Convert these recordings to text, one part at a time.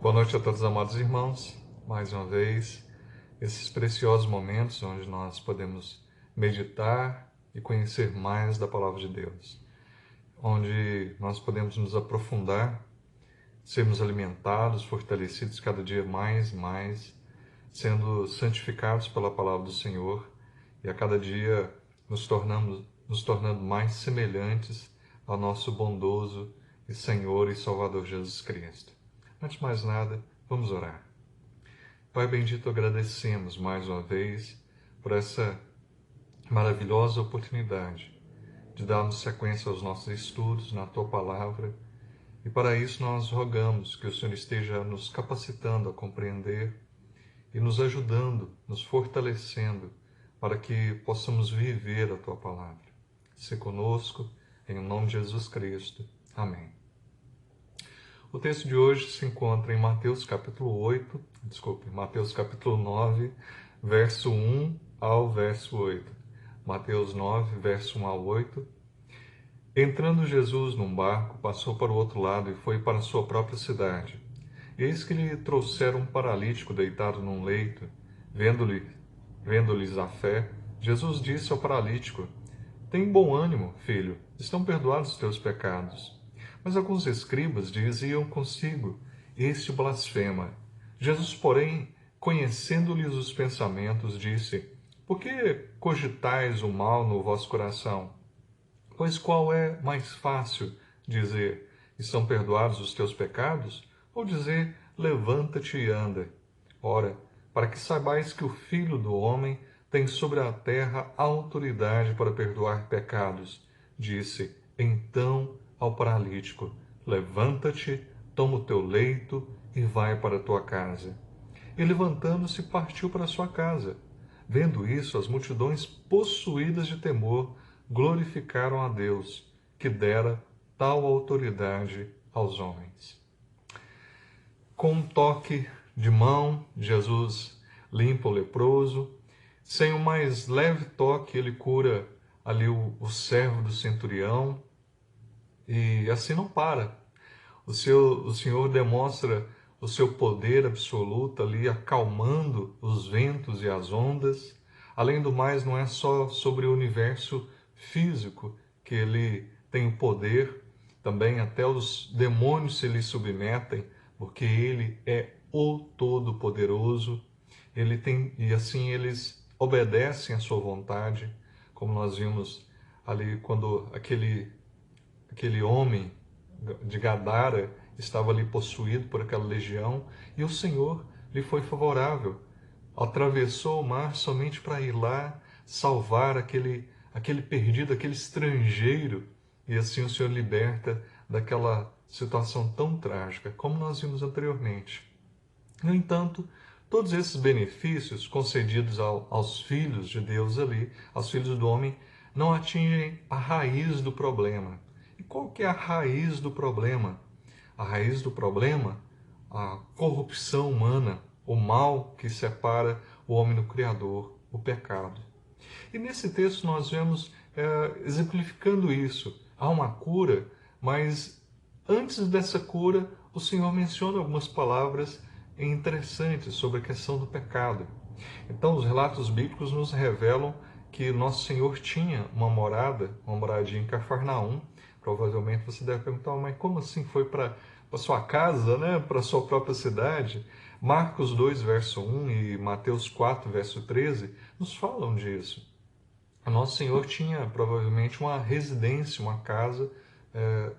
Boa noite a todos, amados irmãos. Mais uma vez, esses preciosos momentos onde nós podemos meditar e conhecer mais da Palavra de Deus, onde nós podemos nos aprofundar, sermos alimentados, fortalecidos cada dia mais e mais, sendo santificados pela Palavra do Senhor e a cada dia nos tornando mais semelhantes ao nosso bondoso e Senhor e Salvador Jesus Cristo. Antes de mais nada, vamos orar. Pai bendito, agradecemos mais uma vez por essa maravilhosa oportunidade de darmos sequência aos nossos estudos na Tua Palavra, e para isso nós rogamos que o Senhor esteja nos capacitando a compreender e nos ajudando, nos fortalecendo para que possamos viver a Tua Palavra. Se conosco, em nome de Jesus Cristo. Amém. O texto de hoje se encontra em Mateus capítulo 9, verso 1 ao verso 8. Mateus 9, verso 1 ao 8. Entrando Jesus num barco, passou para o outro lado e foi para a sua própria cidade. Eis que lhe trouxeram um paralítico deitado num leito. Vendo-lhes a fé, Jesus disse ao paralítico: Tem bom ânimo, filho, estão perdoados os teus pecados. Mas alguns escribas diziam consigo: Este blasfema. Jesus, porém, conhecendo-lhes os pensamentos, disse: Por que cogitais o mal no vosso coração? Pois qual é mais fácil dizer: Estão perdoados os teus pecados? Ou dizer: Levanta-te e anda? Ora, para que saibais que o Filho do Homem tem sobre a terra autoridade para perdoar pecados, disse então ao paralítico: Levanta-te, toma o teu leito e vai para a tua casa. E levantando-se, partiu para a sua casa. Vendo isso, as multidões, possuídas de temor, glorificaram a Deus, que dera tal autoridade aos homens. Com um toque de mão, Jesus limpa o leproso. Sem o mais leve toque, ele cura ali o servo do centurião. E assim não para. O Senhor demonstra o seu poder absoluto ali, acalmando os ventos e as ondas. Além do mais, não é só sobre o universo físico que ele tem o poder, também até os demônios se lhe submetem, porque ele é o Todo-Poderoso. E assim eles obedecem à sua vontade, como nós vimos ali quando aquele homem de Gadara estava ali possuído por aquela legião, e o Senhor lhe foi favorável. Atravessou o mar somente para ir lá salvar aquele perdido, aquele estrangeiro, e assim o Senhor liberta daquela situação tão trágica, como nós vimos anteriormente. No entanto, todos esses benefícios concedidos aos filhos de Deus ali, aos filhos do homem, não atingem a raiz do problema. E qual que é a raiz do problema? A raiz do problema, a corrupção humana, o mal que separa o homem do Criador, o pecado. E nesse texto nós vemos exemplificando isso. Há uma cura, mas antes dessa cura, o Senhor menciona algumas palavras interessantes sobre a questão do pecado. Então, os relatos bíblicos nos revelam que nosso Senhor tinha uma moradinha em Cafarnaum. Provavelmente você deve perguntar, mas como assim foi para sua casa, né? Para sua própria cidade? Marcos 2, verso 1 e Mateus 4, verso 13 nos falam disso. O nosso Senhor tinha provavelmente uma residência, uma casa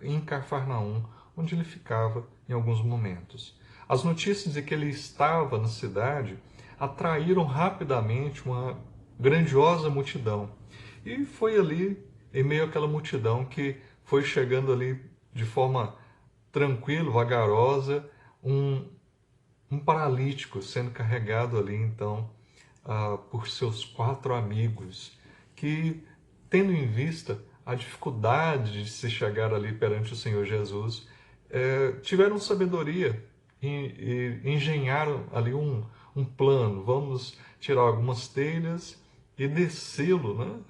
em Cafarnaum, onde ele ficava em alguns momentos. As notícias de que ele estava na cidade atraíram rapidamente uma grandiosa multidão. E foi ali, em meio àquela multidão, que foi chegando ali de forma tranquila, vagarosa, um paralítico sendo carregado ali, então, por seus 4 amigos, que, tendo em vista a dificuldade de se chegar ali perante o Senhor Jesus, tiveram sabedoria e engenharam ali um plano. Vamos tirar algumas telhas e descê-lo, né,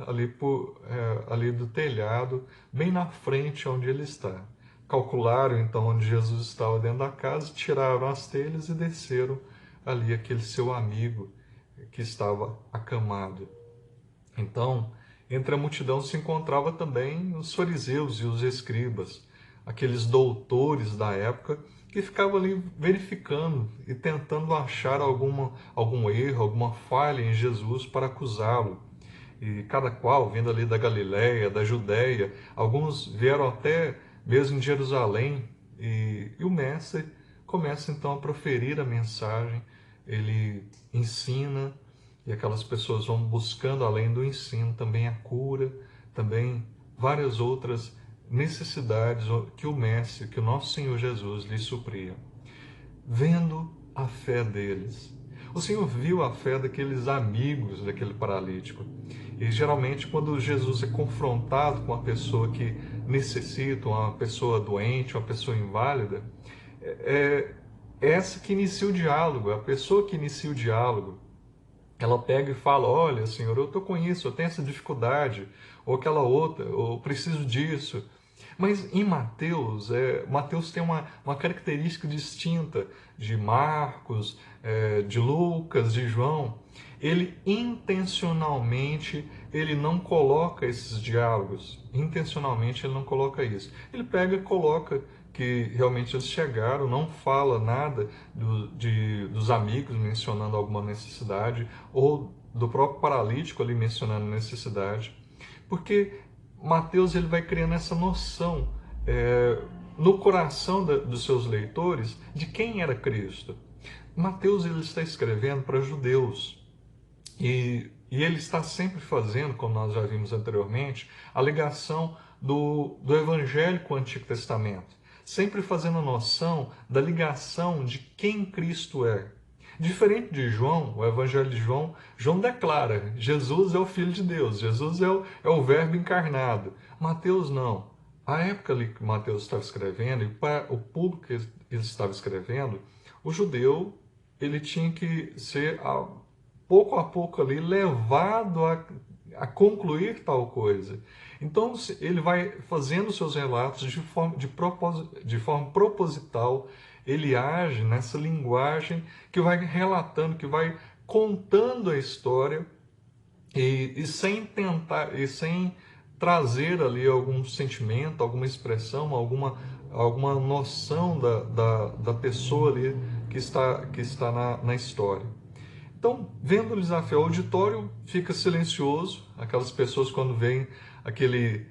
ali do telhado, bem na frente onde ele está. calcularam então onde Jesus estava dentro da casa, tiraram as telhas e desceram ali aquele seu amigo que estava acamado. Então, entre a multidão se encontrava também os fariseus e os escribas, aqueles doutores da época que ficavam ali verificando e tentando achar algum erro, alguma falha em Jesus para acusá-lo. E cada qual vindo ali da Galiléia, da Judéia, alguns vieram até mesmo em Jerusalém, e o mestre começa então a proferir a mensagem, ele ensina, e aquelas pessoas vão buscando além do ensino também a cura, também várias outras necessidades que o mestre, que o nosso Senhor Jesus lhe supria. Vendo a fé deles, o Senhor viu a fé daqueles amigos daquele paralítico. E geralmente quando Jesus é confrontado com uma pessoa que necessita, uma pessoa doente, uma pessoa inválida, é essa que inicia o diálogo, a pessoa que inicia o diálogo. Ela pega e fala, olha, Senhor, eu estou com isso, eu tenho essa dificuldade, ou aquela outra, ou preciso disso. Mas em Mateus, Mateus tem uma característica distinta de Marcos, de Lucas, de João. Ele intencionalmente, ele não coloca esses diálogos, intencionalmente ele não coloca isso. Ele pega e coloca que realmente eles chegaram, não fala nada dos amigos mencionando alguma necessidade, ou do próprio paralítico ali mencionando necessidade, porque Mateus ele vai criando essa noção no coração dos seus leitores de quem era Cristo. Mateus ele está escrevendo para judeus e ele está sempre fazendo, como nós já vimos anteriormente, a ligação do Evangelho com o Antigo Testamento, sempre fazendo noção da ligação de quem Cristo é. Diferente de João, o Evangelho de João, João declara, Jesus é o Filho de Deus, Jesus é o Verbo encarnado. Mateus não. A época ali que Mateus estava escrevendo, e para o público que ele estava escrevendo, o judeu ele tinha que ser, pouco a pouco ali, levado a concluir tal coisa. Então ele vai fazendo seus relatos de forma proposital, ele age nessa linguagem que vai relatando, que vai contando a história e sem tentar, e sem trazer ali algum sentimento, alguma expressão, alguma noção da pessoa ali que está na história. Então, vendo o desafio, o auditório fica silencioso, aquelas pessoas quando veem aquele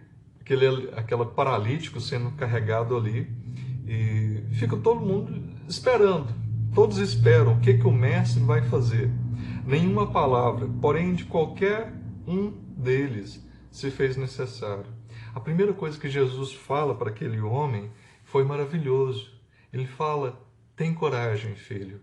paralítico sendo carregado ali, e fica todo mundo esperando, todos esperam o que o mestre vai fazer. Nenhuma palavra, porém de qualquer um deles se fez necessário. A primeira coisa que Jesus fala para aquele homem foi maravilhoso. Ele fala, tem coragem, filho.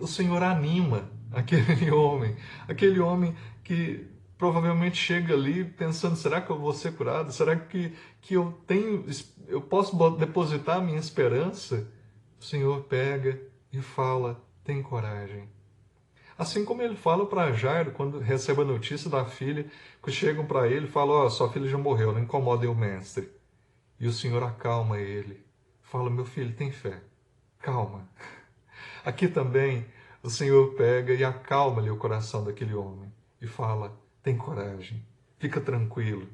O Senhor anima aquele homem que provavelmente chega ali pensando, será que eu vou ser curado? Será que eu posso depositar a minha esperança? O Senhor pega e fala, tem coragem. Assim como ele fala para Jairo, quando recebe a notícia da filha, que chegam para ele e falam, sua filha já morreu, não incomodem o mestre. E o Senhor acalma ele, fala, meu filho, tem fé, calma. Aqui também o Senhor pega e acalma-lhe o coração daquele homem e fala, tem coragem, fica tranquilo.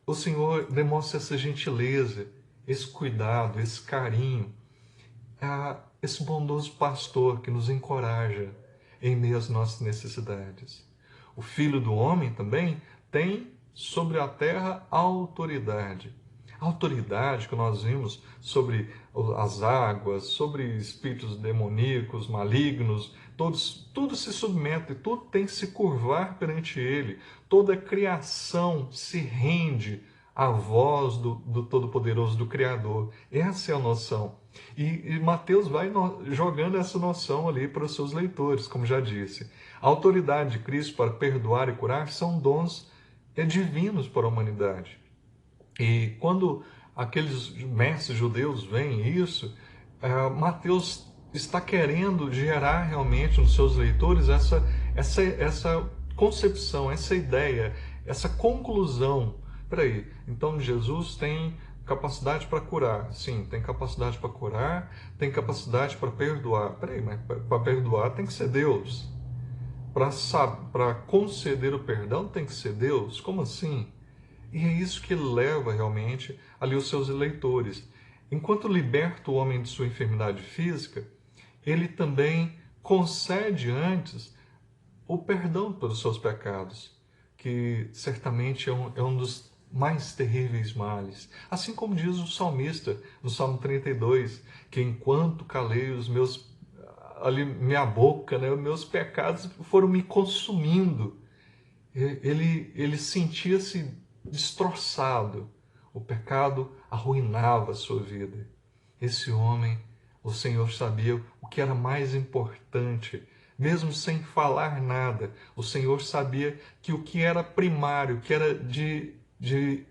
O Senhor demonstra essa gentileza, esse cuidado, esse carinho, esse bondoso pastor que nos encoraja em meio às nossas necessidades. O Filho do Homem também tem sobre a terra autoridade. A autoridade que nós vimos sobre as águas, sobre espíritos demoníacos, malignos, tudo se submete, tudo tem que se curvar perante ele. Toda a criação se rende à voz do Todo-Poderoso, do Criador. Essa é a noção. E Mateus vai jogando essa noção ali para os seus leitores, como já disse. A autoridade de Cristo para perdoar e curar são dons divinos para a humanidade. E quando aqueles mestres judeus veem isso, Mateus está querendo gerar realmente nos seus leitores essa concepção, essa ideia, essa conclusão Peraí, então Jesus tem capacidade para curar? Sim, tem capacidade para curar, tem capacidade para perdoar. Peraí, mas para perdoar tem que ser Deus. Para conceder o perdão tem que ser Deus? Como assim? E é isso que leva realmente ali os seus eleitores. Enquanto liberta o homem de sua enfermidade física, ele também concede antes o perdão pelos seus pecados, que certamente é um dos mais terríveis males. Assim como diz o salmista no Salmo 32, que enquanto calei os meus ali minha boca, né, os meus pecados foram me consumindo. Ele sentia-se destroçado. O pecado arruinava a sua vida. Esse homem, o Senhor sabia o que era mais importante. Mesmo sem falar nada, o Senhor sabia que o que era primário, o que era de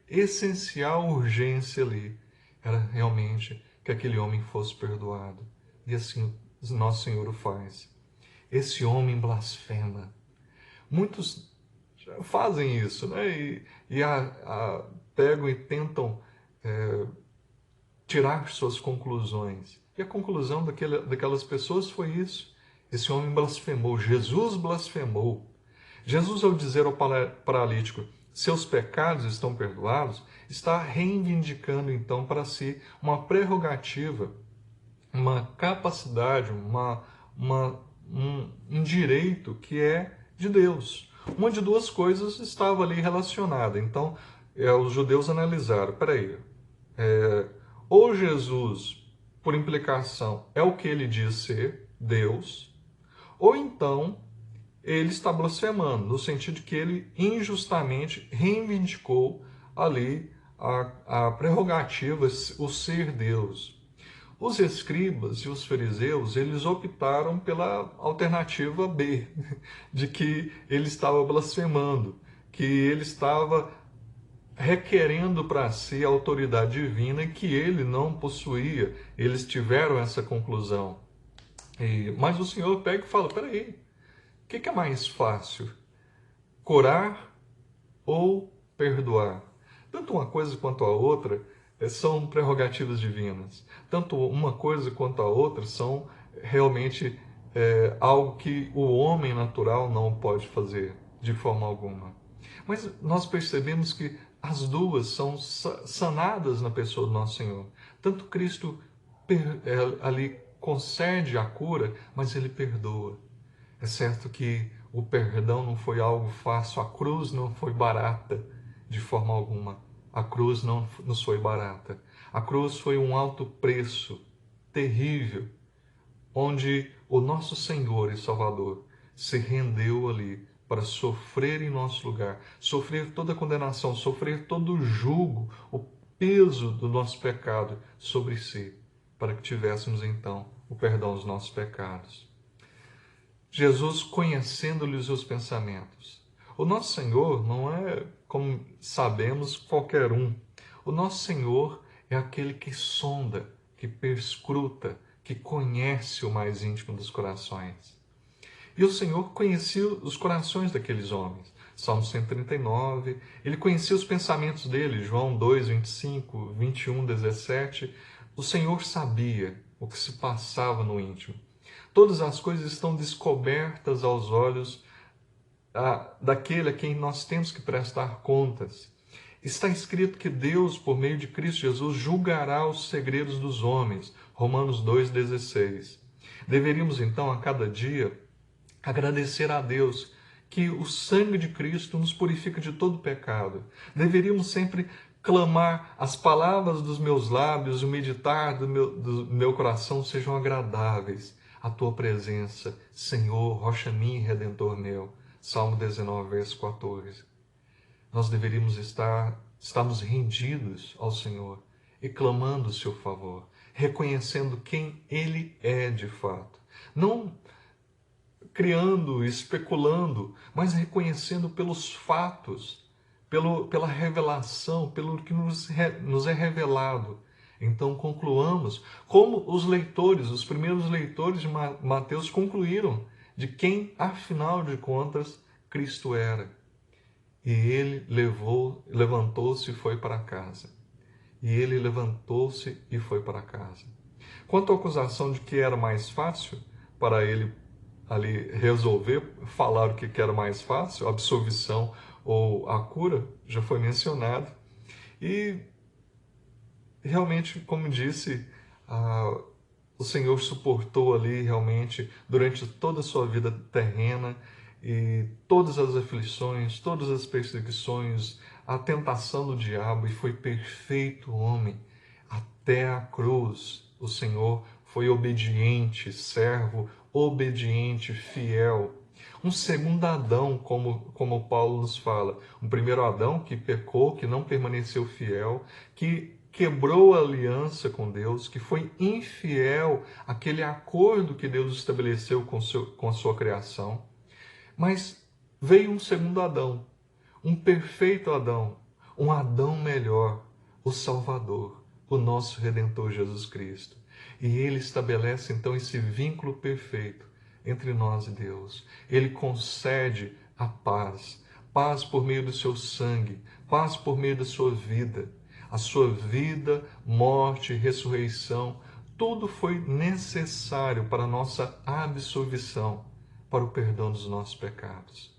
essencial urgência ali, era realmente que aquele homem fosse perdoado. E assim nosso Senhor o faz. Esse homem blasfema. Muitos fazem isso, né? Pegam e tentam tirar suas conclusões. E a conclusão daquelas pessoas foi isso. Esse homem blasfemou, Jesus blasfemou. Jesus, ao dizer ao paralítico, seus pecados estão perdoados, está reivindicando então para si uma prerrogativa, uma capacidade, um direito que é de Deus. Uma de duas coisas estava ali relacionada. Então, os judeus analisaram, peraí, ou Jesus, por implicação, é o que ele diz ser, Deus, ou então ele está blasfemando, no sentido de que ele injustamente reivindicou ali a prerrogativa, o ser Deus. Os escribas e os fariseus, eles optaram pela alternativa B, de que ele estava blasfemando, que ele estava requerendo para si a autoridade divina que ele não possuía. Eles tiveram essa conclusão. Mas o Senhor pega e fala, peraí, o que é mais fácil? Curar ou perdoar? Tanto uma coisa quanto a outra são prerrogativas divinas. Tanto uma coisa quanto a outra são realmente algo que o homem natural não pode fazer de forma alguma. Mas nós percebemos que as duas são sanadas na pessoa do nosso Senhor. Tanto Cristo ali concede a cura, mas ele perdoa. É certo que o perdão não foi algo fácil, a cruz não foi barata de forma alguma. A cruz não nos foi barata. A cruz foi um alto preço terrível, onde o nosso Senhor e Salvador se rendeu ali para sofrer em nosso lugar, sofrer toda a condenação, sofrer todo o jugo, o peso do nosso pecado sobre si, para que tivéssemos então o perdão dos nossos pecados. Jesus conhecendo-lhes os pensamentos. O nosso Senhor não é, como sabemos, qualquer um. O nosso Senhor é aquele que sonda, que perscruta, que conhece o mais íntimo dos corações. E o Senhor conhecia os corações daqueles homens. Salmo 139, ele conhecia os pensamentos deles. João 2, 25, 21, 17. O Senhor sabia o que se passava no íntimo. Todas as coisas estão descobertas aos olhos daquele a quem nós temos que prestar contas. Está escrito que Deus, por meio de Cristo Jesus, julgará os segredos dos homens. Romanos 2,16. Deveríamos, então, a cada dia, agradecer a Deus que o sangue de Cristo nos purifica de todo pecado. Deveríamos sempre clamar, as palavras dos meus lábios, o meditar do meu coração sejam agradáveis à tua presença, Senhor, rocha minha e redentor meu. Salmo 19, verso 14. Nós deveríamos estarmos rendidos ao Senhor e clamando o seu favor, reconhecendo quem Ele é de fato. Não criando, especulando, mas reconhecendo pelos fatos, pela revelação, pelo que nos é revelado. Então concluamos, como os primeiros leitores de Mateus concluíram, de quem, afinal de contas, Cristo era. E ele levantou-se e foi para casa. E ele levantou-se e foi para casa. Quanto à acusação de que era mais fácil para ele ali resolver, falar o que era mais fácil, a absolvição ou a cura, já foi mencionado. E realmente, como disse, o Senhor suportou ali realmente durante toda a sua vida terrena e todas as aflições, todas as perseguições, a tentação do diabo e foi perfeito homem até a cruz. O Senhor foi obediente, servo, obediente, fiel. Um segundo Adão, como Paulo nos fala. Um primeiro Adão que pecou, que não permaneceu fiel, que quebrou a aliança com Deus, que foi infiel àquele acordo que Deus estabeleceu com a sua criação. Mas veio um segundo Adão, um perfeito Adão, um Adão melhor, o Salvador, o nosso Redentor Jesus Cristo. E ele estabelece então esse vínculo perfeito entre nós e Deus. Ele concede a paz, paz por meio do seu sangue, paz por meio da sua vida. A sua vida, morte, ressurreição, tudo foi necessário para a nossa absolvição, para o perdão dos nossos pecados.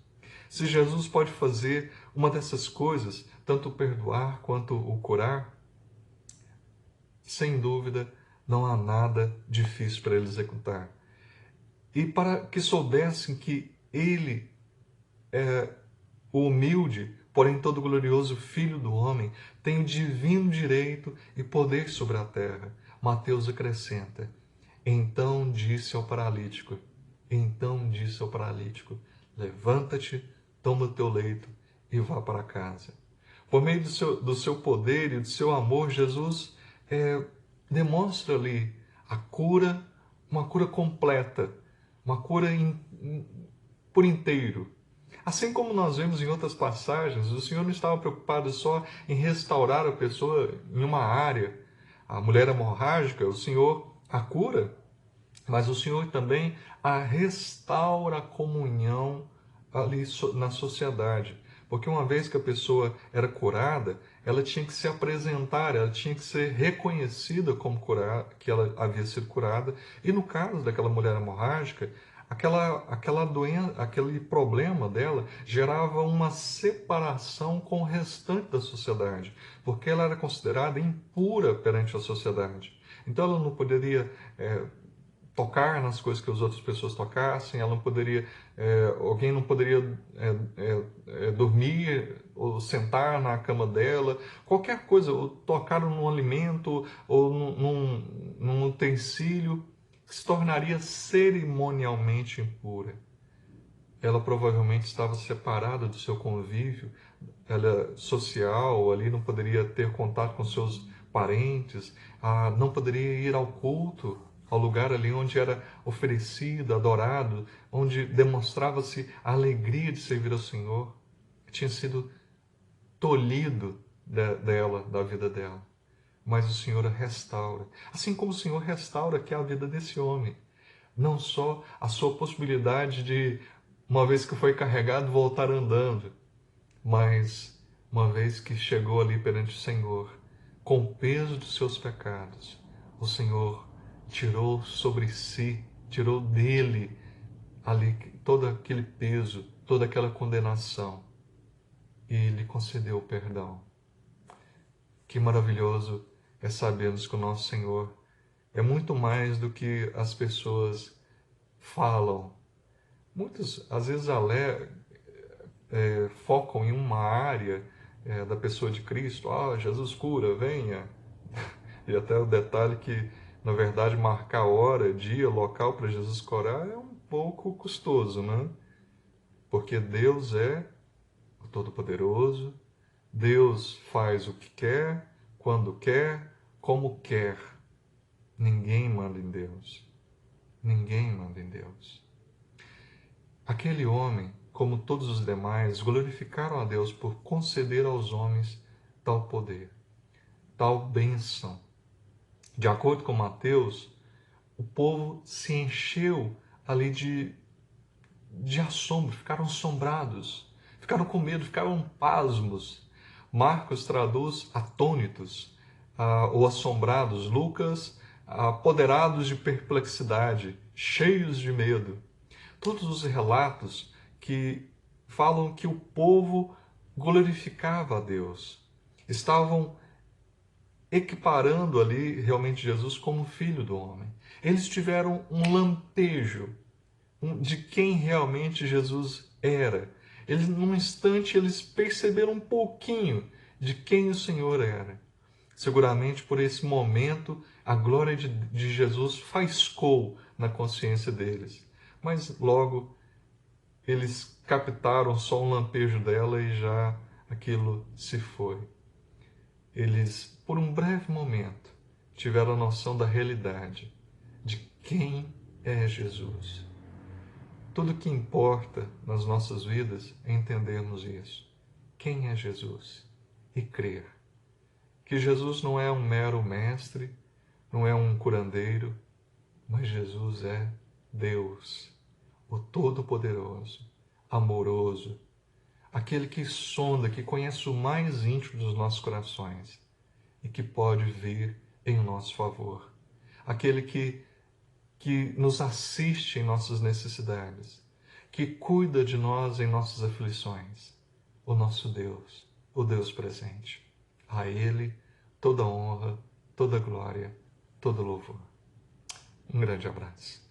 Se Jesus pode fazer uma dessas coisas, tanto o perdoar quanto o curar, sem dúvida, não há nada difícil para ele executar. E para que soubessem que ele é o humilde, porém todo glorioso Filho do homem, tem o divino direito e poder sobre a terra. Mateus acrescenta: então disse ao paralítico, levanta-te, toma o teu leito e vá para casa. Por meio do seu poder e do seu amor, Jesus demonstra ali a cura, uma cura completa, uma cura por inteiro. Assim como nós vemos em outras passagens, o Senhor não estava preocupado só em restaurar a pessoa em uma área. A mulher hemorrágica, o Senhor a cura, mas o Senhor também a restaura a comunhão ali na sociedade. Porque uma vez que a pessoa era curada, ela tinha que se apresentar, ela tinha que ser reconhecida como que ela havia sido curada. E no caso daquela mulher hemorrágica, aquela doença, aquele problema dela gerava uma separação com o restante da sociedade, porque ela era considerada impura perante a sociedade. Então ela não poderia tocar nas coisas que as outras pessoas tocassem, ela não poderia, alguém não poderia dormir ou sentar na cama dela, qualquer coisa, ou tocar num alimento ou num utensílio, se tornaria cerimonialmente impura. Ela provavelmente estava separada do seu convívio social, ali não poderia ter contato com seus parentes, não poderia ir ao culto, ao lugar ali onde era oferecido, adorado, onde demonstrava-se a alegria de servir ao Senhor. Tinha sido tolhido dela, da vida dela. Mas o Senhor a restaura. Assim como o Senhor restaura aqui a vida desse homem. Não só a sua possibilidade de, uma vez que foi carregado, voltar andando, mas uma vez que chegou ali perante o Senhor, com o peso dos seus pecados, o Senhor tirou sobre si, tirou dele ali todo aquele peso, toda aquela condenação e lhe concedeu o perdão. Que maravilhoso é sabermos que o nosso Senhor é muito mais do que as pessoas falam. Muitos, às vezes, focam em uma área da pessoa de Cristo. Jesus cura, venha. E até o detalhe que, na verdade, marcar hora, dia, local para Jesus curar é um pouco custoso, né? Porque Deus é o Todo-Poderoso, Deus faz o que quer, quando quer, como quer. Ninguém manda em Deus. Ninguém manda em Deus. Aquele homem, como todos os demais, glorificaram a Deus por conceder aos homens tal poder, tal bênção. De acordo com Mateus, o povo se encheu ali de assombro, ficaram assombrados, ficaram com medo, ficaram pasmos. Marcos traduz atônitos ou assombrados. Lucas, apoderados de perplexidade, cheios de medo. Todos os relatos que falam que o povo glorificava a Deus. Estavam equiparando ali realmente Jesus como filho do homem. Eles tiveram um lampejo de quem realmente Jesus era. Eles, num instante, eles perceberam um pouquinho de quem o Senhor era. Seguramente por esse momento a glória de Jesus faiscou na consciência deles. Mas logo eles captaram só um lampejo dela e já aquilo se foi. Eles, por um breve momento, tiveram a noção da realidade, de quem é Jesus. Tudo que importa nas nossas vidas é entendermos isso. Quem é Jesus? E crer que Jesus não é um mero mestre, não é um curandeiro, mas Jesus é Deus, o Todo-Poderoso, amoroso, aquele que sonda, que conhece o mais íntimo dos nossos corações e que pode vir em nosso favor. Aquele que nos assiste em nossas necessidades, que cuida de nós em nossas aflições. O nosso Deus, o Deus presente. A Ele toda honra, toda glória, todo louvor. Um grande abraço.